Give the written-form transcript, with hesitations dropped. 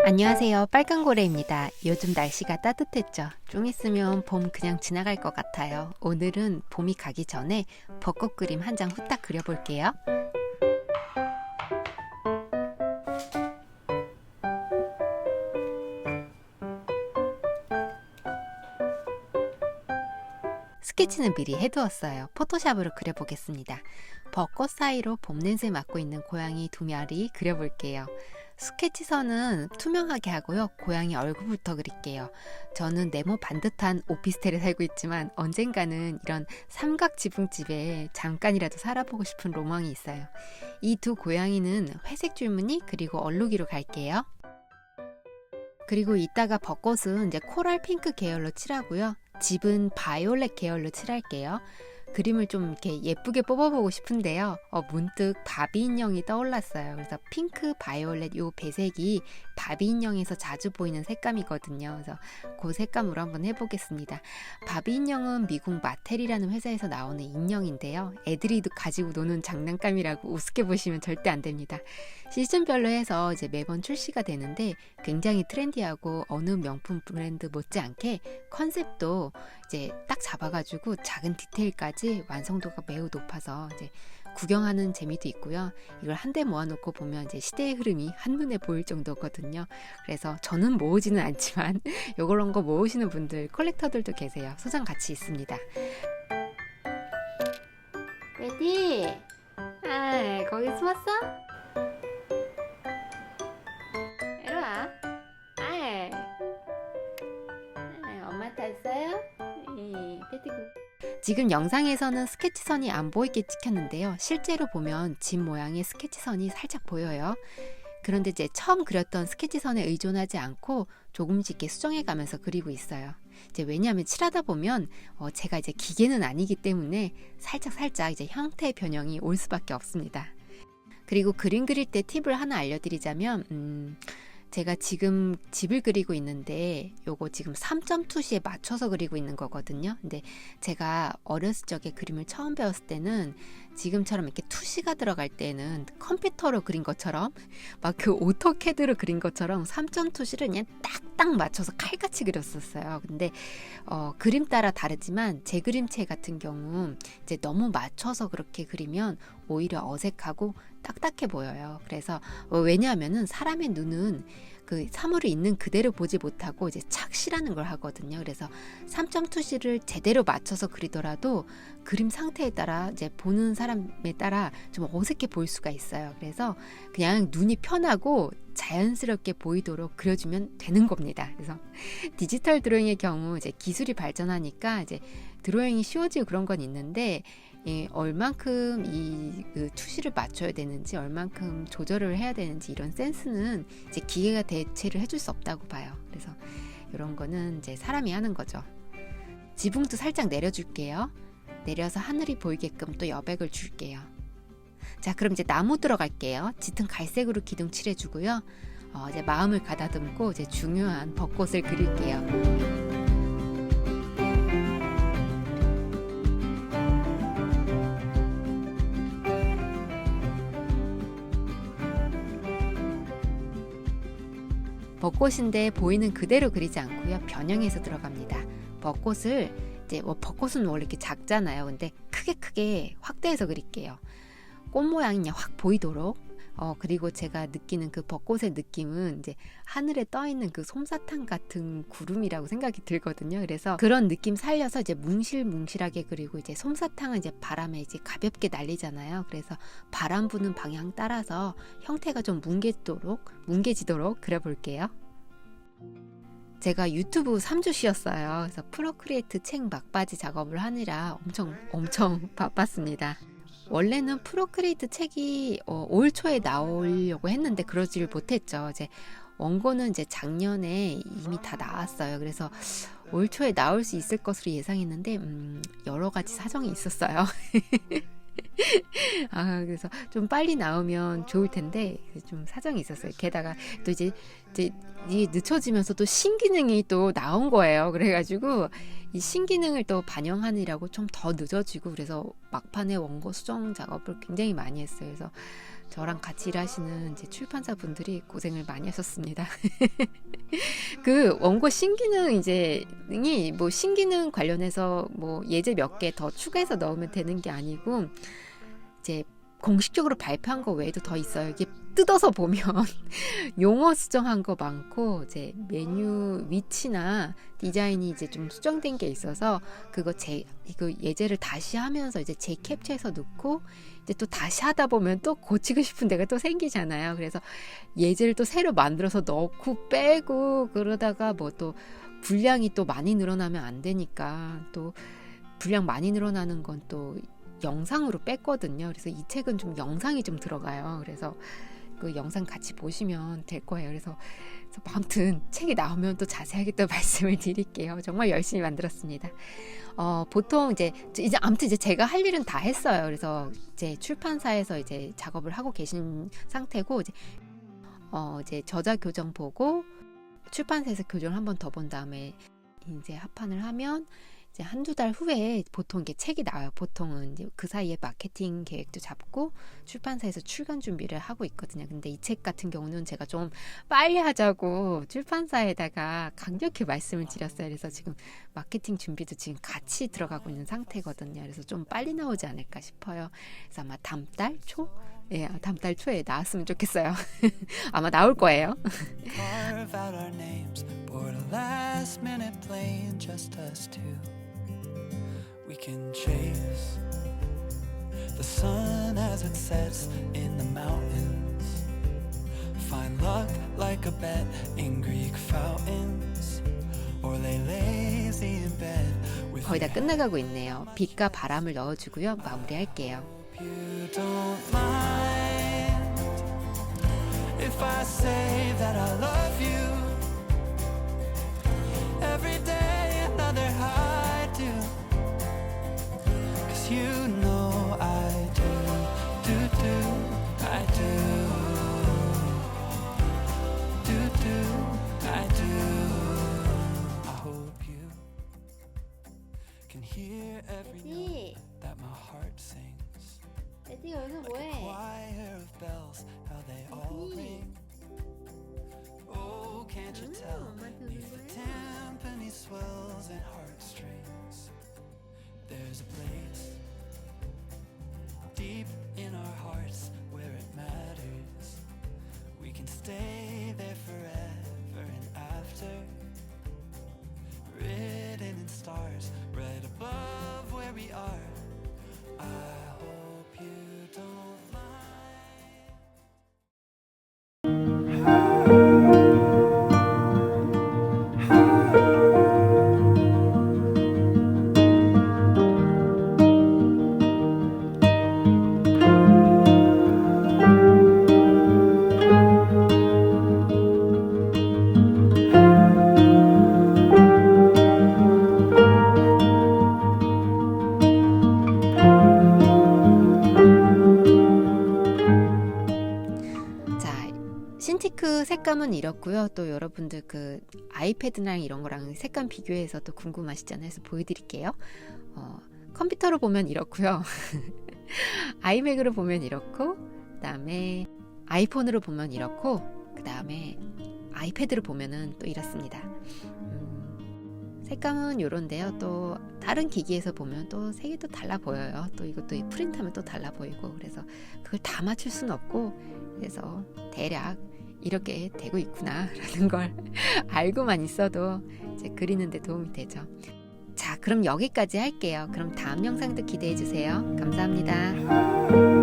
안녕하세요. 빨강고래입니다. 요즘 날씨가 따뜻했죠? 좀 있으면 봄 그냥 지나갈 것 같아요. 오늘은 봄이 가기 전에 벚꽃 그림 한 장 후딱 그려볼게요. 스케치는 미리 해두었어요. 포토샵으로 그려보겠습니다. 벚꽃 사이로 봄 냄새 맡고 있는 고양이 두 마리 그려볼게요. 스케치선은 투명하게 하고요. 고양이 얼굴부터 그릴게요. 저는 네모 반듯한 오피스텔에 살고 있지만 언젠가는 이런 삼각 지붕집에 잠깐이라도 살아보고 싶은 로망이 있어요. 이 두 고양이는 회색 줄무늬 그리고 얼룩이로 갈게요. 그리고 이따가 벚꽃은 이제 코랄 핑크 계열로 칠하고요. 집은 바이올렛 계열로 칠할게요. 그림을 좀 이렇게 예쁘게 뽑아보고 싶은데요. 문득 바비 인형이 떠올랐어요. 그래서 핑크, 바이올렛 요 배색이 바비 인형에서 자주 보이는 색감이거든요. 그래서 그 색감으로 한번 해보겠습니다. 바비 인형은 미국 마텔이라는 회사에서 나오는 인형인데요. 애들이 가지고 노는 장난감이라고 우습게 보시면 절대 안 됩니다. 시즌별로 해서 이제 매번 출시가 되는데 굉장히 트렌디하고 어느 명품 브랜드 못지않게 컨셉도 이제 딱 잡아가지고 작은 디테일까지 완성도가 매우 높아서 이제 구경하는 재미도 있고요. 이걸 한데 모아놓고 보면 이제 시대의 흐름이 한눈에 보일 정도거든요. 그래서 저는 모으지는 않지만 요런 거 모으시는 분들, 컬렉터들도 계세요. 소장 가치 있습니다. 레디? 아, 거기 숨었어? 이리 와. 엄마 탔어요? 지금 영상에서는 스케치선이 안 보이게 찍혔는데요. 실제로 보면 집 모양의 스케치선이 살짝 보여요. 그런데 이제 처음 그렸던 스케치선에 의존하지 않고 조금씩 이렇게 수정해 가면서 그리고 있어요. 이제 왜냐하면 칠하다 보면 제가 이제 기계는 아니기 때문에 살짝 이제 형태 변형이 올 수밖에 없습니다. 그리고 그림 그릴 때 팁을 하나 알려드리자면 제가 지금 집을 그리고 있는데 요거 지금 3점 투시에 맞춰서 그리고 있는 거거든요. 근데 제가 어렸을 적에 그림을 처음 배웠을 때는 지금처럼 이렇게 투시가 들어갈 때는 컴퓨터로 그린 것처럼 막 그 오토캐드로 그린 것처럼 3점 투시를 그냥 딱딱 맞춰서 칼같이 그렸었어요. 근데 그림 따라 다르지만 제 그림체 같은 경우 이제 너무 맞춰서 그렇게 그리면 오히려 어색하고 딱딱해 보여요. 그래서 왜냐하면은 사람의 눈은 그 사물이 있는 그대로 보지 못하고 이제 착시라는 걸 하거든요. 그래서 3점 투시를 제대로 맞춰서 그리더라도 그림 상태에 따라 이제 보는 사람에 따라 좀 어색해 보일 수가 있어요. 그래서 그냥 눈이 편하고 자연스럽게 보이도록 그려주면 되는 겁니다. 그래서 디지털 드로잉의 경우 이제 기술이 발전하니까 이제 드로잉이 쉬워지고 그런 건 있는데 얼만큼 그 투시를 맞춰야 되는지 얼만큼 조절을 해야 되는지 이런 센스는 이제 기계가 대체를 해줄 수 없다고 봐요. 그래서 이런 거는 이제 사람이 하는 거죠. 지붕도 살짝 내려줄게요. 내려서 하늘이 보이게끔 또 여백을 줄게요. 자, 그럼 이제 나무 들어갈게요. 짙은 갈색으로 기둥 칠해주고요. 이제 마음을 가다듬고 이제 중요한 벚꽃을 그릴게요. 벚꽃인데 보이는 그대로 그리지 않고요. 변형해서 들어갑니다. 벚꽃을 이제 벚꽃은 원래 이렇게 작잖아요. 근데 크게 확대해서 그릴게요. 꽃 모양이 그냥 확 보이도록. 그리고 제가 느끼는 그 벚꽃의 느낌은 이제 하늘에 떠 있는 그 솜사탕 같은 구름이라고 생각이 들거든요. 그래서 그런 느낌 살려서 이제 뭉실뭉실하게 그리고 이제 솜사탕은 이제 바람에 이제 가볍게 날리잖아요. 그래서 바람 부는 방향 따라서 형태가 좀 뭉개지도록 그려볼게요. 제가 유튜브 3주 쉬었어요. 그래서 프로크리에이트 책 막바지 작업을 하느라 엄청 바빴습니다. 원래는 프로크리에이트 책이 올 초에 나오려고 했는데 그러지를 못했죠. 이제 원고는 이제 작년에 이미 다 나왔어요. 그래서 올 초에 나올 수 있을 것으로 예상했는데 여러 가지 사정이 있었어요. 그래서 좀 빨리 나오면 좋을 텐데 좀 사정이 있었어요. 게다가 또 이제 늦춰지면서 또 신기능이 또 나온 거예요. 그래가지고 이 신기능을 또 반영하느라고 좀 더 늦어지고 그래서 막판에 원고 수정 작업을 굉장히 많이 했어요. 그래서 저랑 같이 일하시는 이제 출판사 분들이 고생을 많이 하셨습니다. 그 원고 신기능 이제이 뭐 신기능 관련해서 뭐 예제 몇 개 더 추가해서 넣으면 되는 게 아니고 이제 공식적으로 발표한 거 외에도 더 있어요. 이게 뜯어서 보면 용어 수정한 거 많고 이제 메뉴 위치나 디자인이 이제 좀 수정된 게 있어서 이거 예제를 다시 하면서 이제 재캡처해서 넣고 이제 또 다시 하다 보면 또 고치고 싶은 데가 또 생기잖아요. 그래서 예제를 또 새로 만들어서 넣고 빼고 그러다가 뭐 또 분량이 또 많이 늘어나면 안 되니까 또 분량 많이 늘어나는 건 또 영상으로 뺐거든요. 그래서 이 책은 좀 영상이 좀 들어가요. 그래서 그 영상 같이 보시면 될 거예요. 그래서 아무튼 책이 나오면 또 자세하게 또 말씀을 드릴게요. 정말 열심히 만들었습니다. 보통 이제 아무튼 이제 제가 할 일은 다 했어요. 그래서 이제 출판사에서 이제 작업을 하고 계신 상태고 이제 저자 교정 보고 출판사에서 교정을 한 번 더 본 다음에 이제 합판을 하면 이제 한두 달 후에 보통 이게 책이 나와요. 보통은 이제 그 사이에 마케팅 계획도 잡고 출판사에서 출간 준비를 하고 있거든요. 근데 이 책 같은 경우는 제가 좀 빨리 하자고 출판사에다가 강력히 말씀을 드렸어요. 그래서 지금 마케팅 준비도 지금 같이 들어가고 있는 상태거든요. 그래서 좀 빨리 나오지 않을까 싶어요. 그래서 아마 다음 달 초? 예, 다음 달 초에 나왔으면 좋겠어요. 아마 나올 거예요. Carve out our names, board a last minute plane, just us two. We can chase the sun as it sets in the mountains. Find luck like a bet in Greek fountains, or lay lazy in bed with 거의 다 끝나가고 있네요. 빛과 바람을 넣어주고요. 마무리할게요. you don't mind if I say that I love you every day another I do, 'cause you know I do, I do, I do. I hope you can hear every note that my heart sings. 애디 여기서 Like a choir of bells, how they all ring. Oh, can't you tell? Neath the timpani swells and heartstrings, there's a place deep in our hearts where it matters. We can stay there forever and after, written in stars right above where we are. I hope you don't mind. 신티크 색감은 이렇고요. 또 여러분들 그 아이패드랑 이런 거랑 색감 비교해서 또 궁금하시잖아요. 그래서 보여드릴게요. 컴퓨터로 보면 이렇고요. 아이맥으로 보면 이렇고, 그 다음에 아이폰으로 보면 이렇고, 그 다음에 아이패드로 보면은 또 이렇습니다. 색감은 요런데요. 또 다른 기기에서 보면 또 색이 또 달라 보여요. 또 이것도 프린트하면 또 달라 보이고, 그래서 그걸 다 맞출 수는 없고, 그래서 대략 이렇게 되고 있구나 라는 걸 알고만 있어도 이제 그리는 데 도움이 되죠. 자, 그럼 여기까지 할게요. 그럼 다음 영상도 기대해 주세요. 감사합니다.